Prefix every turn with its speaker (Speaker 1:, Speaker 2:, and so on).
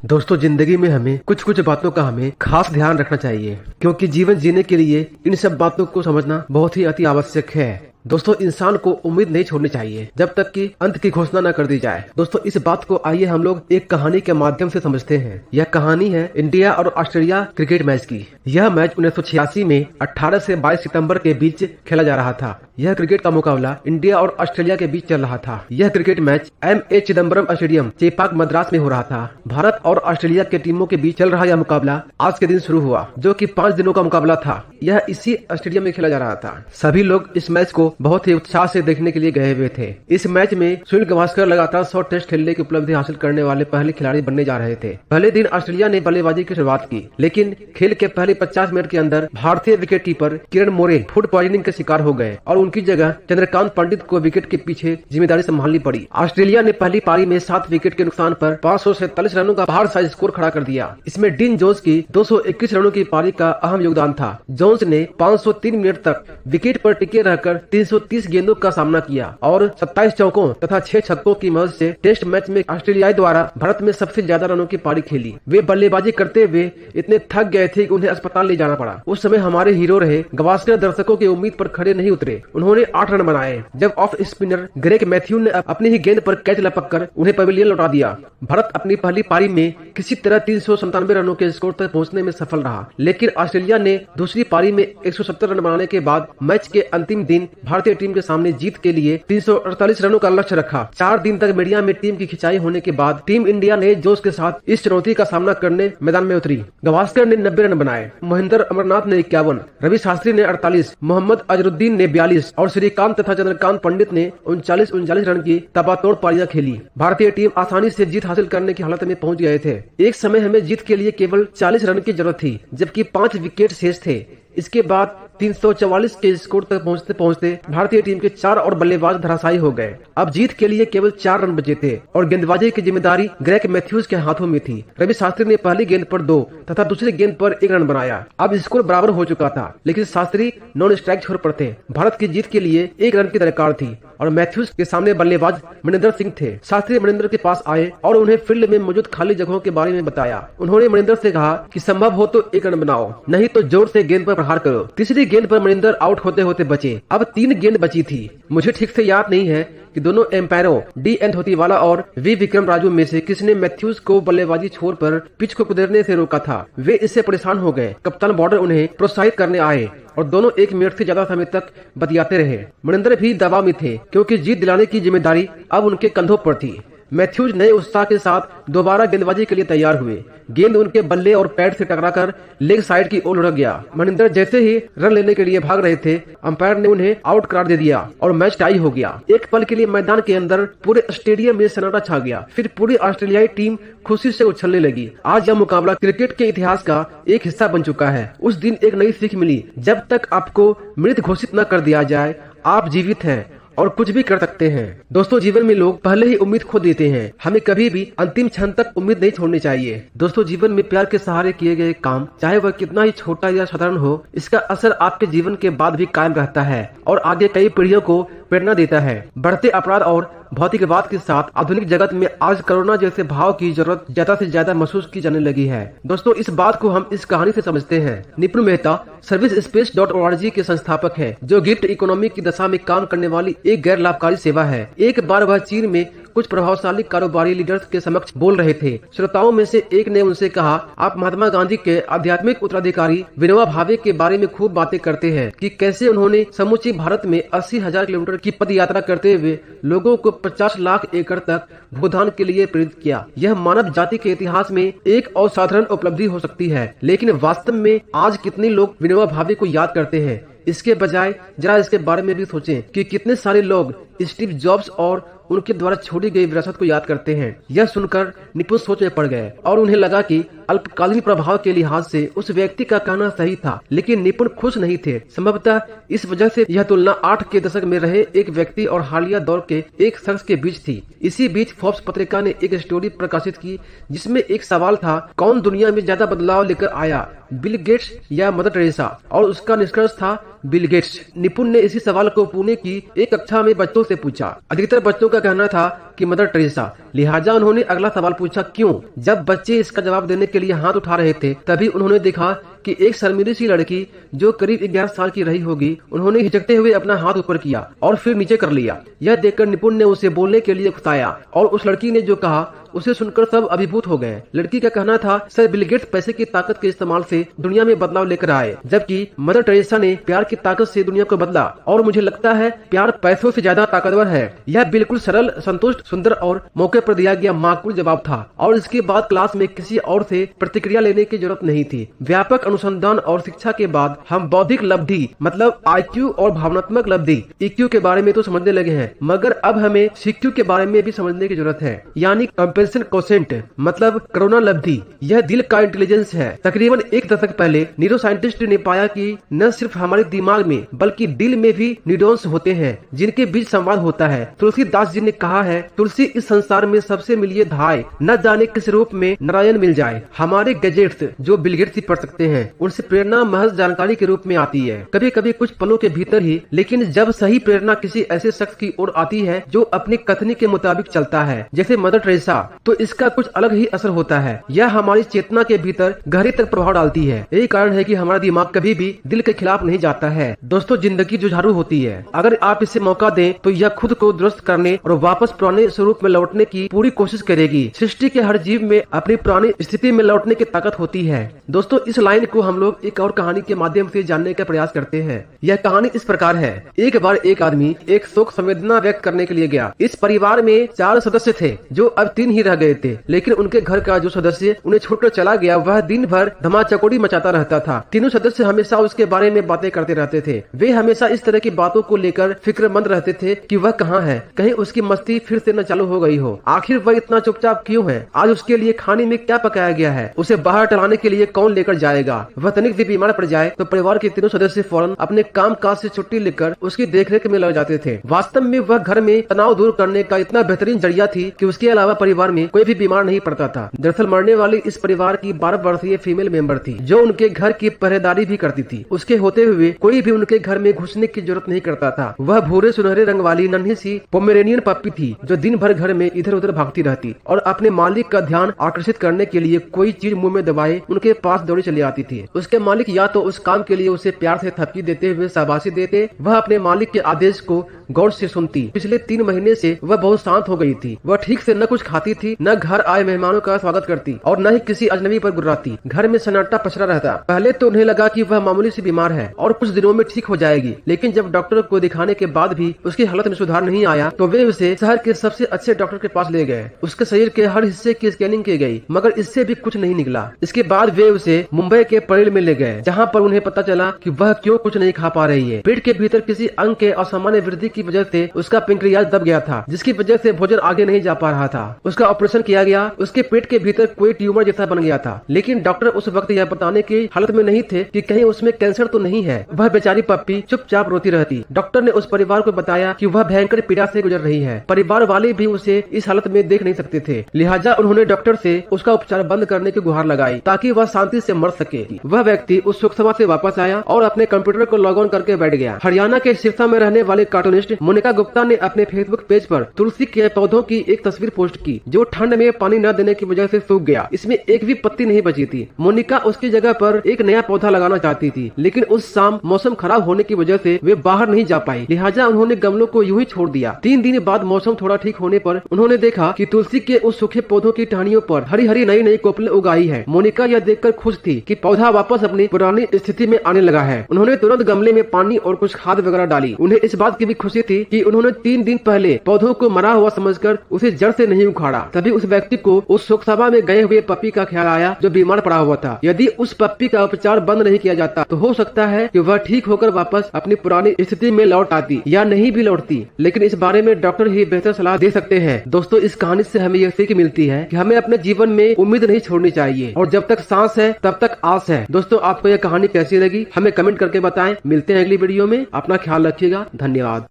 Speaker 1: दोस्तों, जिंदगी में हमें कुछ कुछ बातों का हमें खास ध्यान रखना चाहिए, क्योंकि जीवन जीने के लिए इन सब बातों को समझना बहुत ही अति आवश्यक है। दोस्तों, इंसान को उम्मीद नहीं छोड़नी चाहिए जब तक कि अंत की घोषणा न कर दी जाए। दोस्तों, इस बात को आइए हम लोग एक कहानी के माध्यम से समझते हैं। यह कहानी है इंडिया और ऑस्ट्रेलिया क्रिकेट मैच की। यह मैच 1986 में 18 से 22 सितंबर के बीच खेला जा रहा था। यह क्रिकेट का मुकाबला इंडिया और ऑस्ट्रेलिया के बीच चल रहा था। यह cricket match M.A. Chidambaram stadium, Chapek, Madras में हो रहा था। भारत और ऑस्ट्रेलिया के टीमों के बीच चल रहा यह मुकाबला आज के दिन शुरू हुआ, जो कि 5 दिनों का मुकाबला था। यह इसी स्टेडियम में खेला जा रहा था। सभी लोग इस मैच को बहुत ही उत्साह से देखने के लिए गए हुए थे। इस मैच में सुनील गावस्कर लगातार 100 टेस्ट खेलने की उपलब्धि हासिल करने वाले पहले खिलाड़ी बनने जा रहे थे। पहले दिन ऑस्ट्रेलिया ने बल्लेबाजी की शुरुआत की, लेकिन खेल के पहले 50 मिनट के अंदर भारतीय wicket keeper Kiran More food poisoning के शिकार हो गए और उनकी जगह चंद्रकांत पंडित को विकेट के पीछे जिम्मेदारी संभालनी पड़ी। ऑस्ट्रेलिया ने पहली पारी में 7 विकेट के नुकसान पर 547 रनों का बाहर साइज स्कोर खड़ा कर दिया। इसमें डीन जोन्स की 221 रनों की पारी का अहम योगदान था। जोन्स ने 503 मिनट तक विकेट पर टिके रहकर 330 गेंदों का सामना किया और 27 चौकों तथा 6 छक्कों की मदद से टेस्ट मैच में ऑस्ट्रेलियाई द्वारा भारत में सबसे ज्यादा रनों की पारी खेली। वे बल्लेबाजी करते हुए इतने थक गए थे कि उन्हें अस्पताल ले जाना पड़ा। उस समय हमारे हीरो रहे गावस्कर दर्शकों की उम्मीद पर खड़े नहीं उतरे। उन्होंने 8 रन बनाए, जब ऑफ स्पिनर ग्रेग मैथ्यू ने अपनी ही गेंद पर कैच लपककर उन्हें पवेलियन लौटा दिया। भारत अपनी पहली पारी में किसी तरह 397 रनों के स्कोर तक पहुंचने में सफल रहा, लेकिन ऑस्ट्रेलिया ने दूसरी पारी में 170 रन बनाने के बाद मैच के अंतिम दिन भारतीय टीम के सामने जीत के लिए 348 रनों का लक्ष्य रखा। 4 दिन तक मीडिया में टीम की खिंचाई होने के बाद टीम इंडिया ने जोश के साथ इस चुनौती का सामना करने मैदान में उतरी। गावस्कर ने 90 रन बनाए, महेंद्र अमरनाथ ने 51, रवि शास्त्री ने 48, मोहम्मद अजरुद्दीन ने 42 और श्रीकांत तथा चंद्रकांत पंडित ने 39 रन की तबातोड़ पारियां खेली। भारतीय टीम आसानी से जीत हासिल करने की हालत में पहुंच गए थे। एक समय हमें जीत के लिए केवल 40 रन की जरूरत थी, जबकि 5 विकेट शेष थे। इसके बाद 344 के स्कोर तक पहुंचते पहुंचते भारतीय टीम के 4 और बल्लेबाज धराशायी हो गए। अब जीत के लिए केवल 4 रन बचे थे और गेंदबाजी की जिम्मेदारी ग्रेग मैथ्यूज के हाथों में थी। रवि शास्त्री ने पहली गेंद पर 2 तथा दूसरी गेंद पर 1 रन बनाया। अब स्कोर बराबर हो चुका था, लेकिन शास्त्री नॉन स्ट्राइक छोर पर थे। भारत की जीत के लिए 1 रन की दरकार थी और मैथ्यूज के सामने बल्लेबाज मनिंदर सिंह थे। शास्त्री मनिंदर के पास आए और उन्हें फील्ड में मौजूद खाली जगहों के बारे में बताया। उन्होंने मनिंदर से कहा कि संभव हो तो 1 रन बनाओ, नहीं तो जोर से गेंद पर प्रहार करो। तीसरी गेंद पर मनिंदर आउट होते होते बचे। अब 3 गेंद बची थी। मुझे ठीक से याद नहीं है कि दोनों एम्पायरों D.N. धोतीवाला और V. विक्रम राजू में से किसने मैथ्यूज को बल्लेबाजी छोर पर पिच को कुदेरने से रोका था। वे इससे परेशान हो गए। कप्तान बॉर्डर उन्हें प्रोत्साहित करने आए और दोनों 1 मिनट से ज्यादा समय तक बतियाते रहे। मनिंदर भी दबाव में थे, क्योंकि जीत दिलाने की जिम्मेदारी अब उनके कंधों पर थी। मैथ्यूज नए उत्साह के साथ दोबारा गेंदबाजी के लिए तैयार हुए। गेंद उनके बल्ले और पैड से टकराकर लेग साइड की ओर लुढ़क गया। मनिंदर जैसे ही रन लेने के लिए भाग रहे थे, अंपायर ने उन्हें आउट करार दे दिया और मैच टाई हो गया। एक पल के लिए मैदान के अंदर पूरे स्टेडियम में सन्नाटा छा गया। फिर पूरी ऑस्ट्रेलियाई टीम खुशी से उछलने लगी। आज यह मुकाबला क्रिकेट के इतिहास का एक हिस्सा बन चुका है। उस दिन एक नई सीख मिली, जब तक आपको मृत घोषित न कर दिया जाए, आप जीवित हैं और कुछ भी कर सकते हैं। दोस्तों, जीवन में लोग पहले ही उम्मीद खो देते हैं। हमें कभी भी अंतिम क्षण तक उम्मीद नहीं छोड़नी चाहिए। दोस्तों, जीवन में प्यार के सहारे किए गए काम, चाहे वह कितना ही छोटा या साधारण हो, इसका असर आपके जीवन के बाद भी कायम रहता है और आगे कई पीढ़ियों को प्रेरणा देता है। बढ़ते अपराध और भौतिकवाद के साथ आधुनिक जगत में आज करुणा जैसे भाव की जरूरत ज्यादा से ज्यादा महसूस की जाने लगी है। दोस्तों, इस बात को हम इस कहानी से समझते हैं। निपुण मेहता servicespace.org के संस्थापक हैं, जो गिफ्ट इकोनॉमी की दशा में काम करने वाली एक गैर लाभकारी सेवा है। एक बार वह चीन में कुछ प्रभावशाली कारोबारी लीडर्स के समक्ष बोल रहे थे। श्रोताओं में से एक ने उनसे कहा, आप महात्मा गांधी के आध्यात्मिक उत्तराधिकारी विनोबा भावे के बारे में खूब बातें करते हैं कि कैसे उन्होंने समूची भारत में 80,000 किलोमीटर की पद यात्रा करते हुए लोगों को 50 लाख एकड़ तक भूदान के लिए प्रेरित किया। यह मानव जाति के इतिहास में एक असाधारण उपलब्धि हो सकती है, लेकिन वास्तव में आज कितने लोग विनोबा भावे को याद करते हैं? इसके बजाय जरा इसके बारे में भी सोचें कि कितने सारे लोग स्टीव जॉब्स और उनके द्वारा छोड़ी गई विरासत को याद करते हैं। यह सुनकर निपुण सोच में पड़ गए और उन्हें लगा कि अल्पकालीन प्रभाव के लिहाज से उस व्यक्ति का कहना सही था, लेकिन निपुण खुश नहीं थे। संभवतः इस वजह से यह तुलना 8 के दशक में रहे एक व्यक्ति और हालिया दौर के एक शख्स के बीच थी। इसी बीच फोर्ब्स पत्रिका ने एक स्टोरी प्रकाशित की जिसमें एक सवाल था, कौन दुनिया में ज्यादा बदलाव लेकर आया, बिल गेट्स या मदर टेरेसा? और उसका निष्कर्ष था बिल गेट्स। निपुण ने इसी सवाल को पुणे की एक कक्षा में बच्चों से पूछा। अधिकतर बच्चों का कहना था कि मदर टेरेसा। लिहाजा उन्होंने अगला सवाल पूछा, क्यों? जब बच्चे इसका जवाब देने के लिए हाथ उठा रहे थे, तभी उन्होंने देखा कि एक शर्मीली सी लड़की जो करीब 11 साल की रही होगी, उन्होंने हिचकते हुए अपना हाथ ऊपर किया और फिर नीचे कर लिया। यह देखकर निपुण ने उसे बोलने के लिए उकसाया और उस लड़की ने जो कहा उसे सुनकर सब अभिभूत हो गए। लड़की का कहना था, सर बिल गेट्स पैसे की ताकत के इस्तेमाल से दुनिया में बदलाव लेकर आए, जबकि मदर टेरेसा ने प्यार की ताकत से दुनिया को बदला। और मुझे लगता है प्यार पैसों से ज्यादा ताकतवर है। यह बिल्कुल सरल, संतुष्ट, सुंदर और मौके पर दिया गया माकूल जवाब था और इसके बाद क्लास में किसी और से प्रतिक्रिया लेने की जरूरत नहीं थी। व्यापक अनुसंधान और शिक्षा के बाद हम बौद्धिक लब्धि मतलब IQ और भावनात्मक लब्धि EQ के बारे में तो समझने लगे हैं, मगर अब हमें CQ के बारे में भी समझने की जरूरत है, यानी कंपेंसेशन कोशेंट मतलब करुणा लब्धि। यह दिल का इंटेलिजेंस है। तकरीबन एक दशक पहले न्यूरो साइंटिस्ट ने पाया कि न सिर्फ हमारे दिमाग में बल्कि दिल में भी न्यूरॉन्स होते हैं जिनके बीच संवाद होता है। तुलसीदास जी ने कहा है, तुलसी इस संसार में सबसे मिलिए धाय, न जाने किस रूप में नारायण मिल जाए। हमारे गैजेट्स जो बिल गेट्स ही पढ़ सकते हैं, उनसे प्रेरणा महज जानकारी के रूप में आती है, कभी कभी कुछ पलों के भीतर ही, लेकिन जब सही प्रेरणा किसी ऐसे शख्स की ओर आती है जो अपनी कथनी के मुताबिक चलता है, जैसे मदर टेरेसा, तो इसका कुछ अलग ही असर होता है। यह हमारी चेतना के भीतर गहरी तक प्रभाव डालती है। यही कारण है कि हमारा दिमाग कभी भी दिल के खिलाफ नहीं जाता है। दोस्तों, जिंदगी जुझारू होती है। अगर आप इसे मौका दें तो यह खुद को दुरुस्त करने और वापस पुराने स्वरूप में लौटने की पूरी कोशिश करेगी। सृष्टि के हर जीव में अपनी पुरानी स्थिति में लौटने की ताकत होती है। दोस्तों, इस लाइन को हम लोग एक और कहानी के माध्यम से जानने का प्रयास करते हैं। यह कहानी इस प्रकार है। एक बार एक आदमी एक शोक संवेदना व्यक्त करने के लिए गया। इस परिवार में 4 सदस्य थे जो अब 3 ही रह गए थे, लेकिन उनके घर का जो सदस्य उन्हें छोड़कर चला गया वह दिन भर धमाचकोड़ी मचाता रहता था। तीनों सदस्य हमेशा उसके बारे में बातें करते रहते थे। वे हमेशा इस तरह की बातों को लेकर फिक्रमंद रहते थे कि वह कहाँ है, कहीं उसकी मस्ती फिर से न चालू हो गई हो। आखिर वह इतना चुपचाप क्यों है? आज उसके लिए खाने में क्या पकाया गया है? उसे बाहर टहलाने के लिए कौन लेकर जाएगा? वह तनिक भी बीमार पड़ जाए तो परिवार के तीनों सदस्य फौरन अपने काम काज से छुट्टी लेकर उसकी देखरेख में लग जाते थे। वास्तव में वह घर में तनाव दूर करने का इतना बेहतरीन जरिया थी कि उसके अलावा परिवार में कोई भी बीमार नहीं पड़ता था। दरअसल मरने वाली इस परिवार की 12 वर्षीय फीमेल मेंबर थी जो उनके घर की पहरेदारी भी करती थी। उसके होते हुए कोई भी उनके घर में घुसने की जरूरत नहीं करता था। वह भूरे सुनहरे रंग वाली नन्ही सी पोमेरेनियन पप्पी थी जो दिन भर घर में इधर उधर भागती रहती और अपने मालिक का ध्यान आकर्षित करने के लिए कोई चीज मुंह में दबाए उनके पास दौड़ी चली आती थी। उसके मालिक या तो उस काम के लिए उसे प्यार से थपकी देते हुए शाबाशी देते, वह अपने मालिक के आदेश को गौर से सुनती। पिछले 3 महीने से वह बहुत शांत हो गई थी। वह ठीक से न कुछ खाती थी, न घर आए मेहमानों का स्वागत करती और न ही किसी अजनबी पर गुर्राती। घर में सन्नाटा पसरा रहता। पहले तो उन्हें लगा कि वह मामूली सी बीमार है और कुछ दिनों में ठीक हो जाएगी, लेकिन जब डॉक्टर को दिखाने के बाद भी उसकी हालत में सुधार नहीं आया तो वे उसे शहर के सबसे अच्छे डॉक्टर के पास ले गए। उसके शरीर के हर हिस्से की स्कैनिंग की गई, मगर इससे भी कुछ नहीं निकला। इसके बाद वे उसे मुंबई के परेल में ले गए, जहाँ पर उन्हें पता चला कि वह क्यों कुछ नहीं खा पा रही है। पेट के भीतर किसी अंग के असामान्य वृद्धि की वजह से उसका पेंक्रियाज दब गया था, जिसकी वजह से भोजन आगे नहीं जा पा रहा था। उसका ऑपरेशन किया गया। उसके पेट के भीतर कोई ट्यूमर जैसा बन गया था, लेकिन डॉक्टर उस वक्त यह बताने की हालत में नहीं थे कि कहीं उसमें कैंसर तो नहीं है। वह बेचारी पप्पी चुपचाप रोती रहती। डॉक्टर ने उस परिवार को बताया कि वह भयंकर पीड़ा से गुजर रही है। परिवार वाले भी उसे इस हालत में देख नहीं सकते थे, लिहाजा उन्होंने डॉक्टर से उसका उपचार बंद करने की गुहार लगाई ताकि वह शांति से मर सके। वह व्यक्ति उस शोक सभा से वापस आया और अपने कंप्यूटर को लॉग ऑन करके बैठ गया। हरियाणा के सिरसा में रहने वाले कार्टूनिस्ट मोनिका गुप्ता ने अपने फेसबुक पेज पर तुलसी के पौधों की एक तस्वीर पोस्ट की जो ठंड में पानी न देने की वजह से सूख गया। इसमें एक भी पत्ती नहीं बची थी। मोनिका उसकी जगह पर एक नया पौधा लगाना चाहती थी, लेकिन उस शाम मौसम खराब होने की वजह से वे बाहर नहीं जा पाई, लिहाजा उन्होंने गमलों को यूं ही छोड़ दिया। 3 दिन बाद मौसम थोड़ा ठीक होने पर उन्होंने देखा कि तुलसी के उस सूखे पौधों की टहनियों पर हरी हरी नई नई कोपलें उगाई है। मोनिका यह देखकर खुश थी कि पौधा पौधा वापस अपनी पुरानी स्थिति में आने लगा है। उन्होंने तुरंत गमले में पानी और कुछ खाद वगैरह डाली। उन्हें इस बात की भी खुशी थी कि उन्होंने 3 दिन पहले पौधों को मरा हुआ समझकर उसे जड़ से नहीं उखाड़ा। तभी उस व्यक्ति को उस शोक सभा में गए हुए पप्पी का ख्याल आया जो बीमार पड़ा हुआ था। यदि उस पप्पी का उपचार बंद नहीं किया जाता तो हो सकता है कि वह ठीक होकर वापस अपनी पुरानी स्थिति में लौट आती या नहीं भी लौटती, लेकिन इस बारे में डॉक्टर ही बेहतर सलाह दे सकते हैं। दोस्तों, इस कहानी से हमें यह सीख मिलती है कि हमें अपने जीवन में उम्मीद नहीं छोड़नी चाहिए और जब तक सांस है तब तक आस है। दोस्तों, आपको यह कहानी कैसी लगी हमें कमेंट करके बताएं। मिलते हैं अगली वीडियो में। अपना ख्याल रखिएगा। धन्यवाद।